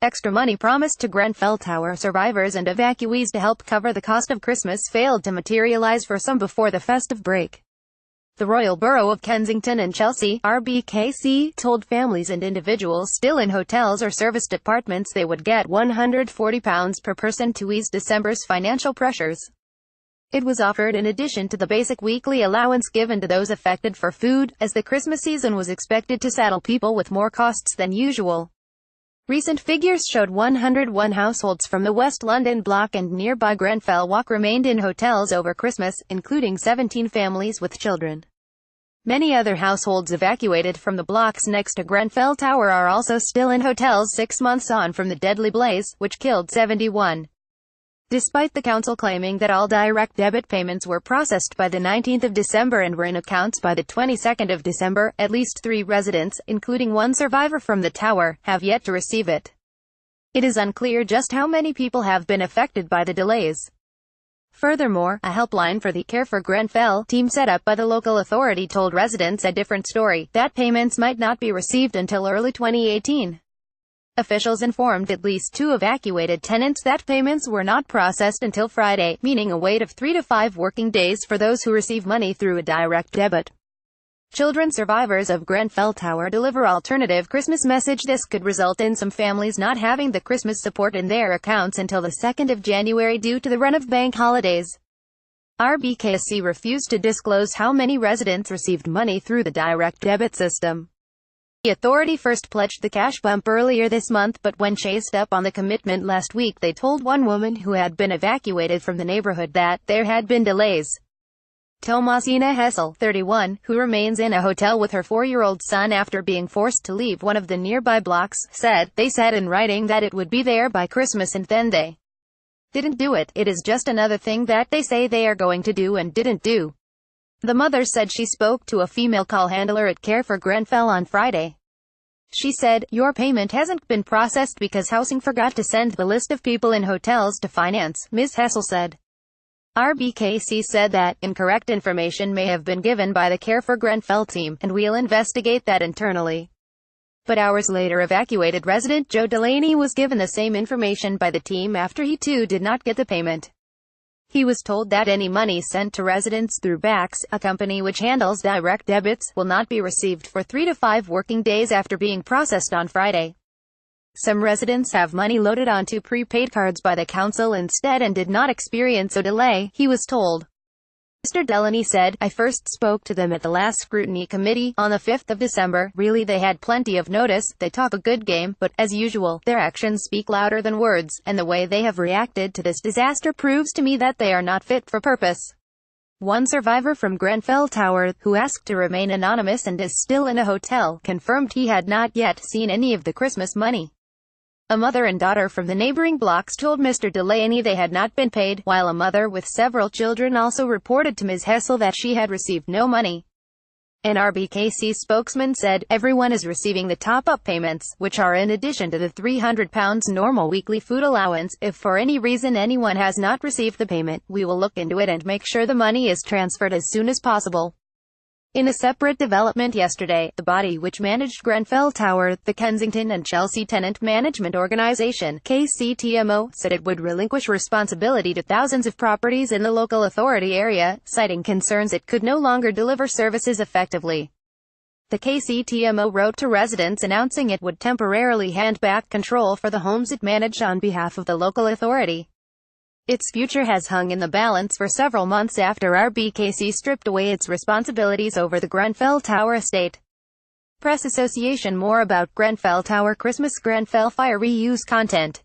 Extra money promised to Grenfell Tower survivors and evacuees to help cover the cost of Christmas failed to materialize for some before the festive break. The Royal Borough of Kensington and Chelsea, RBKC, told families and individuals still in hotels or serviced apartments they would get £140 per person to ease December's financial pressures. It was offered in addition to the basic weekly allowance given to those affected for food, as the Christmas season was expected to saddle people with more costs than usual. Recent figures showed 101 households from the West London block and nearby Grenfell Walk remained in hotels over Christmas, including 17 families with children. Many other households evacuated from the blocks next to Grenfell Tower are also still in hotels 6 months on from the deadly blaze, which killed 71. Despite the council claiming that all direct debit payments were processed by the 19th of December and were in accounts by the 22nd of December, at least 3 residents, including one survivor from the tower, have yet to receive it. It is unclear just how many people have been affected by the delays. Furthermore, a helpline for the Care for Grenfell team set up by the local authority told residents a different story, that payments might not be received until early 2018. Officials informed at least 2 evacuated tenants that payments were not processed until Friday, meaning a wait of 3 to 5 working days for those who receive money through a direct debit. Children survivors of Grenfell Tower deliver alternative Christmas message. This could result in some families not having the Christmas support in their accounts until the 2nd of January due to the run of bank holidays. RBKC refused to disclose how many residents received money through the direct debit system. The authority first pledged the cash bump earlier this month, but when chased up on the commitment last week they told one woman who had been evacuated from the neighborhood that there had been delays. Tomasina Hessel, 31, who remains in a hotel with her 4-year-old son after being forced to leave one of the nearby blocks, said, "They said in writing that it would be there by Christmas and then they didn't do it. It is just another thing that they say they are going to do and didn't do." The mother said she spoke to a female call handler at Care for Grenfell on Friday. She said, "Your payment hasn't been processed because housing forgot to send the list of people in hotels to finance," Ms. Hessel said. RBKC said that incorrect information may have been given by the Care for Grenfell team, and we'll investigate that internally. But hours later evacuated resident Joe Delaney was given the same information by the team after he too did not get the payment. He was told that any money sent to residents through BACS, a company which handles direct debits, will not be received for 3 to 5 working days after being processed on Friday. Some residents have money loaded onto prepaid cards by the council instead and did not experience a delay, he was told. Mr. Delaney said, "I first spoke to them at the last scrutiny committee, on the 5th of December. Really they had plenty of notice, they talk a good game, but, as usual, their actions speak louder than words, and the way they have reacted to this disaster proves to me that they are not fit for purpose." One survivor from Grenfell Tower, who asked to remain anonymous and is still in a hotel, confirmed he had not yet seen any of the Christmas money. A mother and daughter from the neighboring blocks told Mr. Delaney they had not been paid, while a mother with several children also reported to Ms. Hessel that she had received no money. An RBKC spokesman said, "Everyone is receiving the top-up payments, which are in addition to the £300 normal weekly food allowance. If for any reason anyone has not received the payment, we will look into it and make sure the money is transferred as soon as possible." In a separate development yesterday, the body which managed Grenfell Tower, the Kensington and Chelsea Tenant Management Organisation, KCTMO, said it would relinquish responsibility to thousands of properties in the local authority area, citing concerns it could no longer deliver services effectively. The KCTMO wrote to residents announcing it would temporarily hand back control for the homes it managed on behalf of the local authority. Its future has hung in the balance for several months after RBKC stripped away its responsibilities over the Grenfell Tower estate. Press Association. More about Grenfell Tower Christmas Grenfell Fire reuse content.